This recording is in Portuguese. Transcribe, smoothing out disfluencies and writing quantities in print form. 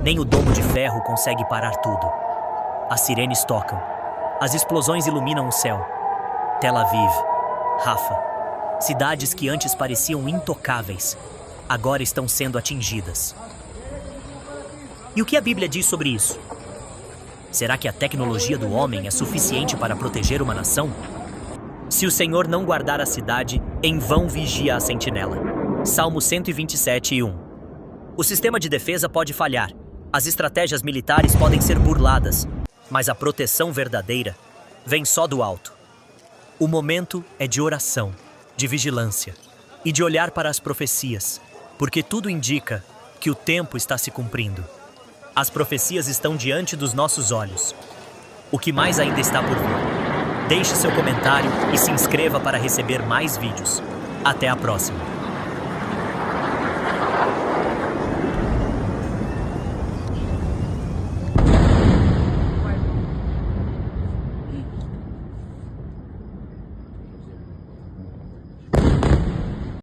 Nem o domo de ferro consegue parar tudo. As sirenes tocam. As explosões iluminam o céu. Tel Aviv, Rafa, cidades que antes pareciam intocáveis, agora estão sendo atingidas. E o que a Bíblia diz sobre isso? Será que a tecnologia do homem é suficiente para proteger uma nação? Se o Senhor não guardar a cidade, em vão vigia a sentinela. Salmo 127:1. O sistema de defesa pode falhar, as estratégias militares podem ser burladas, mas a proteção verdadeira vem só do alto. O momento é de oração, de vigilância e de olhar para as profecias, porque tudo indica que o tempo está se cumprindo. As profecias estão diante dos nossos olhos. O que mais ainda está por vir? Deixe seu comentário e se inscreva para receber mais vídeos. Até a próxima!